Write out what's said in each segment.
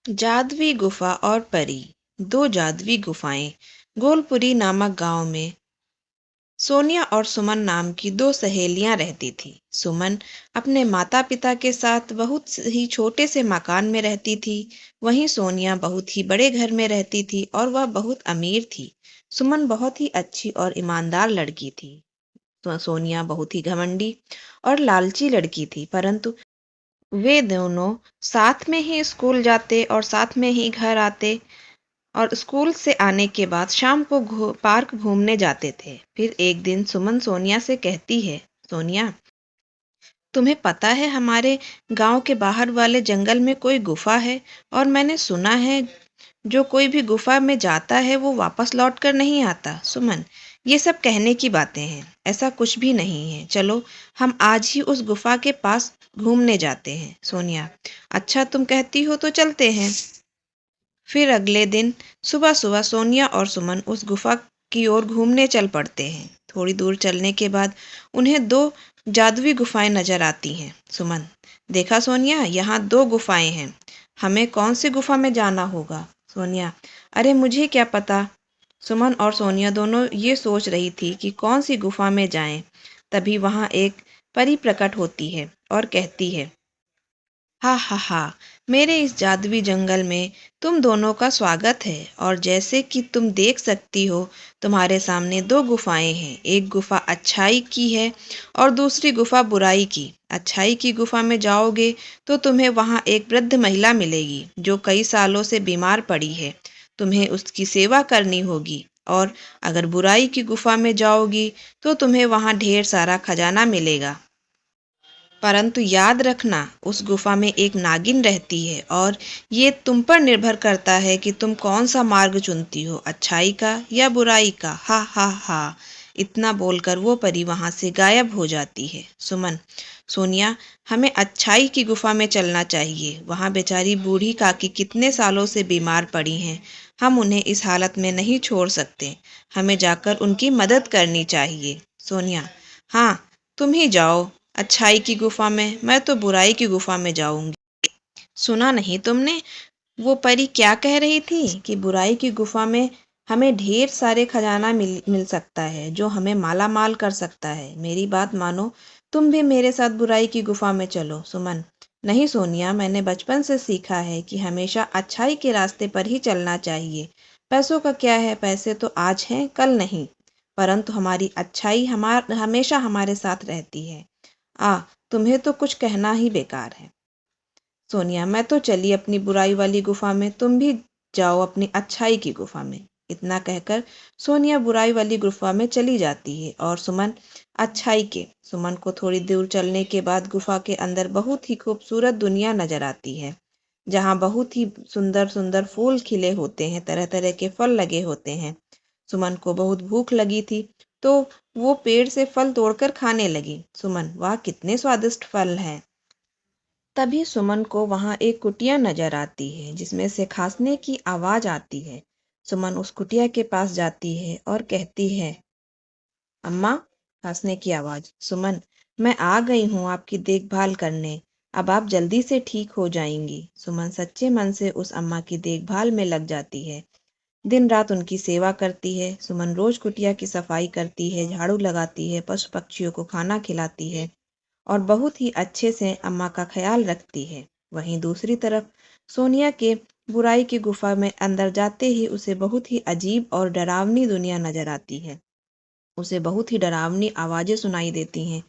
जादुई गुफा और परी। दो जादुई गुफाएं। गोलपुरी नामक गांव में सोनिया और सुमन नाम की दो सहेलियां रहती थी। सुमन अपने माता पिता के साथ बहुत ही छोटे से मकान में रहती थी। वहीं सोनिया बहुत ही बड़े घर में रहती थी और वह बहुत अमीर थी। सुमन बहुत ही अच्छी और ईमानदार लड़की थी, तो सोनिया बहुत ही घमंडी और लालची लड़की थी। परंतु वे दोनों साथ में ही स्कूल जाते और साथ में ही घर आते और स्कूल से आने के बाद शाम को पार्क घूमने जाते थे। फिर एक दिन सुमन सोनिया से कहती है, सोनिया, तुम्हें पता है हमारे गांव के बाहर वाले जंगल में कोई गुफा है और मैंने सुना है जो कोई भी गुफा में जाता है वो वापस लौट कर नहीं आता। सुमन, ये सब कहने की बातें हैं, ऐसा कुछ भी नहीं है। चलो हम आज ही उस गुफा के पास घूमने जाते हैं। सोनिया, अच्छा तुम कहती हो तो चलते हैं। फिर अगले दिन सुबह सुबह सोनिया और सुमन उस गुफा की ओर घूमने चल पड़ते हैं। थोड़ी दूर चलने के बाद उन्हें दो जादुई गुफाएं नजर आती हैं। सुमन, देखा सोनिया, यहाँ दो गुफाएं हैं, हमें कौन सी गुफा में जाना होगा? सोनिया, अरे मुझे क्या पता। सुमन और सोनिया दोनों ये सोच रही थी कि कौन सी गुफा में जाएं। तभी वहां एक परी प्रकट होती है और कहती है, हा हा हा, मेरे इस जादुई जंगल में तुम दोनों का स्वागत है। और जैसे कि तुम देख सकती हो, तुम्हारे सामने दो गुफाएं हैं। एक गुफा अच्छाई की है और दूसरी गुफा बुराई की। अच्छाई की गुफा में जाओगे तो तुम्हें वहां एक वृद्ध महिला मिलेगी जो कई सालों से बीमार पड़ी है। तुम्हें उसकी सेवा करनी होगी। और अगर बुराई की गुफा में जाओगी तो तुम्हें वहां ढेर सारा खजाना मिलेगा। परंतु याद रखना, उस गुफा में एक नागिन रहती है और ये तुम पर निर्भर करता है कि तुम कौन सा मार्ग चुनती हो, अच्छाई का या बुराई का। हा हा हा। इतना बोलकर वो परी वहां से गायब हो जाती है। सुमन, सोनिया, हमें अच्छाई की गुफा में चलना चाहिए। वहां बेचारी बूढ़ी काकी कितने सालों से बीमार पड़ी हैं। हम उन्हें इस हालत में नहीं छोड़ सकते। हमें जाकर उनकी मदद करनी चाहिए। सोनिया, हाँ, तुम ही जाओ अच्छाई की गुफा में, मैं तो बुराई की गुफा में जाऊंगी। सुना नहीं तुमने वो परी क्या कह रही थी कि बुराई की गुफा में हमें ढेर सारे खजाना मिल सकता है जो हमें माला माल कर सकता है। मेरी बात मानो, तुम भी मेरे साथ बुराई की गुफा में चलो। सुमन, नहीं सोनिया, मैंने बचपन से सीखा है कि हमेशा अच्छाई के रास्ते पर ही चलना चाहिए। पैसों का क्या है, पैसे तो आज हैं कल नहीं, परंतु हमारी अच्छाई हमेशा हमारे साथ रहती है। तुम्हें तो कुछ कहना ही बेकार है। सोनिया, मैं तो चली अपनी बुराई वाली गुफा में, तुम भी जाओ अपनी अच्छाई की गुफा में। इतना कहकर सोनिया बुराई वाली गुफा में चली जाती है और सुमन अच्छाई के। सुमन को थोड़ी दूर चलने के बाद गुफा के अंदर बहुत ही खूबसूरत दुनिया नजर आती है, जहाँ बहुत ही सुंदर सुंदर फूल खिले होते हैं, तरह तरह के फल लगे होते हैं। सुमन को बहुत भूख लगी थी तो वो पेड़ से फल तोड़कर खाने लगी। सुमन, वाह कितने स्वादिष्ट फल हैं। तभी सुमन को वहां एक कुटिया नजर आती है जिसमें से खांसने की आवाज आती है। सुमन उस कुटिया के पास जाती है और कहती है, अम्मा। खांसने की आवाज। सुमन, मैं आ गई हूँ आपकी देखभाल करने, अब आप जल्दी से ठीक हो जाएंगी। सुमन सच्चे मन से उस अम्मा की देखभाल में लग जाती है, दिन रात उनकी सेवा करती है। सुमन रोज कुटिया की सफाई करती है, झाड़ू लगाती है, पशु पक्षियों को खाना खिलाती है और बहुत ही अच्छे से अम्मा का ख्याल रखती है। वहीं दूसरी तरफ सोनिया के बुराई की गुफा में अंदर जाते ही उसे बहुत ही अजीब और डरावनी दुनिया नजर आती है। उसे बहुत ही डरावनी आवाजें सुनाई देती हैं।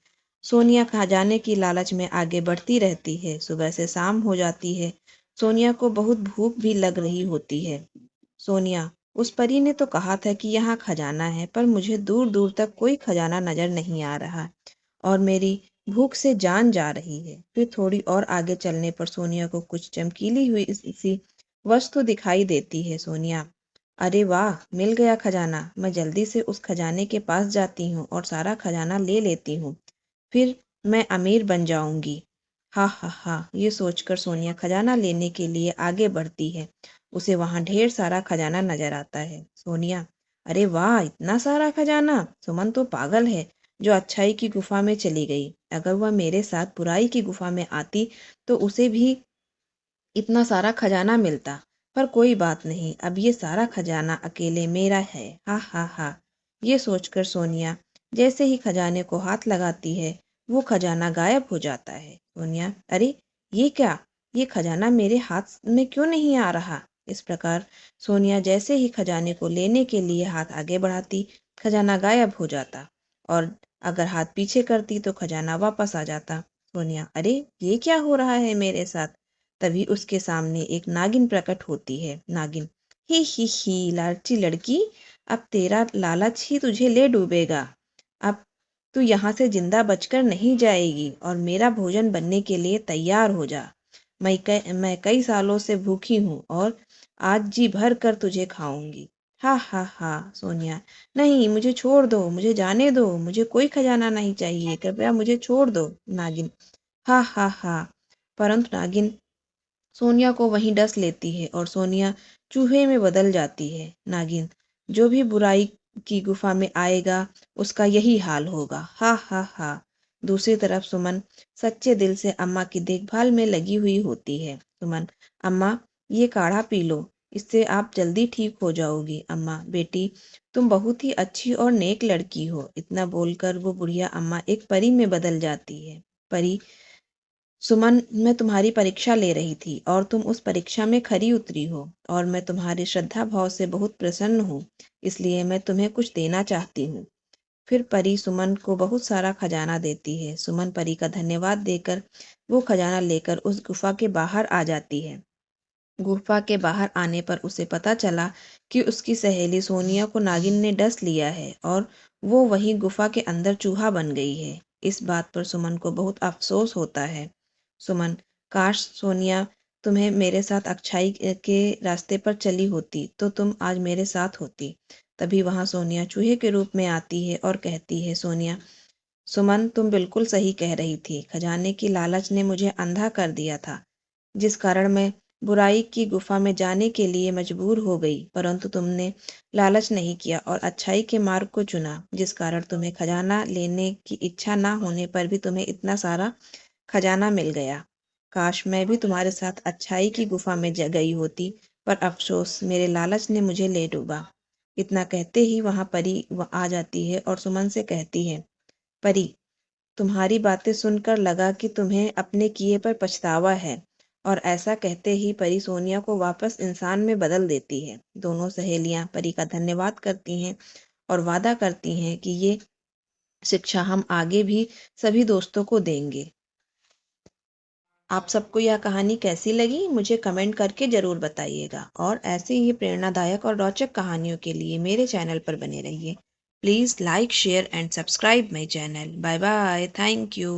सोनिया खजाने की लालच में आगे बढ़ती रहती है। सुबह से शाम हो जाती है। सोनिया को बहुत भूख भी लग रही होती है। सोनिया, उस परी ने तो कहा था कि यहाँ खजाना है, पर मुझे दूर दूर तक कोई खजाना नजर नहीं आ रहा और मेरी भूख से जान जा रही है। फिर थोड़ी और आगे चलने पर सोनिया को कुछ चमकीली हुई सी वस्तु दिखाई देती है। सोनिया, अरे वाह, मिल गया खजाना। मैं जल्दी से उस खजाने के पास जाती हूँ और सारा खजाना ले लेती हूँ, फिर मैं अमीर बन जाऊंगी। हा हा हा, ये सोचकर सोनिया खजाना लेने के लिए आगे बढ़ती है। उसे वहां ढेर सारा खजाना नजर आता है। सोनिया, अरे वाह, इतना सारा खजाना। सुमन तो पागल है जो अच्छाई की गुफा में चली गई। अगर वह मेरे साथ बुराई की गुफा में आती तो उसे भी इतना सारा खजाना मिलता। पर कोई बात नहीं, अब ये सारा खजाना अकेले मेरा है। हा हा हा। ये सोचकर सोनिया जैसे ही खजाने को हाथ लगाती है, वो खजाना गायब हो जाता है। सोनिया, अरे ये क्या, ये खजाना मेरे हाथ में क्यों नहीं आ रहा? इस प्रकार सोनिया जैसे ही खजाने को लेने के लिए हाथ आगे बढ़ाती, खजाना गायब हो जाता, और अगर हाथ पीछे करती तो खजाना वापस आ जाता। सोनिया, अरे ये क्या हो रहा है मेरे साथ? तभी उसके सामने एक नागिन प्रकट होती है। नागिन, ही लालची लड़की, अब तेरा लालच ही तुझे ले डूबेगा। अब तू यहाँ से जिंदा बचकर नहीं जाएगी और मेरा भोजन बनने के लिए तैयार हो जा। मैं कई सालों से भूखी हूँ और आज जी भर कर तुझे खाऊंगी। हा हा हा। सोनिया, नहीं, मुझे छोड़ दो, मुझे जाने दो, मुझे कोई खजाना नहीं चाहिए, कृपया मुझे छोड़ दो। नागिन, हा हा हा। परंतु नागिन सोनिया को वहीं डस लेती है और सोनिया चूहे में बदल जाती है। नागिन, जो भी बुराई की गुफा में आएगा उसका यही हाल होगा। हा हा हा। दूसरी तरफ सुमन सच्चे दिल से अम्मा की देखभाल में लगी हुई होती है। सुमन, अम्मा ये काढ़ा पी लो, इससे आप जल्दी ठीक हो जाओगी। अम्मा, बेटी तुम बहुत ही अच्छी और नेक लड़की हो। इतना बोलकर वो बुढ़िया अम्मा एक परी में बदल जाती है। परी, सुमन, मैं तुम्हारी परीक्षा ले रही थी और तुम उस परीक्षा में खरी उतरी हो और मैं तुम्हारी श्रद्धा भाव से बहुत प्रसन्न हूँ, इसलिए मैं तुम्हें कुछ देना चाहती हूँ। फिर परी सुमन को बहुत सारा खजाना देती है। सुमन परी का धन्यवाद देकर वो खजाना लेकर उस गुफा के बाहर आ जाती है। गुफा के बाहर आने पर उसे पता चला कि उसकी सहेली सोनिया को नागिन ने डस लिया है और वो वही गुफा के अंदर चूहा बन गई है। इस बात पर सुमन को बहुत अफसोस होता है। सुमन, काश सोनिया तुम्हें मेरे साथ अच्छाई के रास्ते पर चली होती तो तुम आज मेरे साथ होती। तभी वहां सोनिया चूहे के रूप में आती है और कहती है, सोनिया, सुमन तुम बिल्कुल सही कह रही थी, खजाने की लालच ने मुझे अंधा कर दिया था, जिस कारण मैं बुराई की गुफा में जाने के लिए मजबूर हो गई। परंतु तुमने लालच नहीं किया और अच्छाई के मार्ग को चुना, जिस कारण तुम्हें खजाना लेने की इच्छा ना होने पर भी तुम्हें इतना सारा खजाना मिल गया। काश मैं भी तुम्हारे साथ अच्छाई की गुफा में गई होती, पर अफसोस मेरे लालच ने मुझे ले डूबा। इतना कहते ही वहां परी आ जाती है और सुमन से कहती है, परी, तुम्हारी बातें सुनकर लगा कि तुम्हें अपने किए पर पछतावा है। और ऐसा कहते ही परी सोनिया को वापस इंसान में बदल देती है। दोनों सहेलियां परी का धन्यवाद करती हैं और वादा करती हैं कि ये शिक्षा हम आगे भी सभी दोस्तों को देंगे। आप सबको यह कहानी कैसी लगी मुझे कमेंट करके ज़रूर बताइएगा, और ऐसे ही प्रेरणादायक और रोचक कहानियों के लिए मेरे चैनल पर बने रहिए। Please like, share and subscribe my channel. Bye bye, thank you.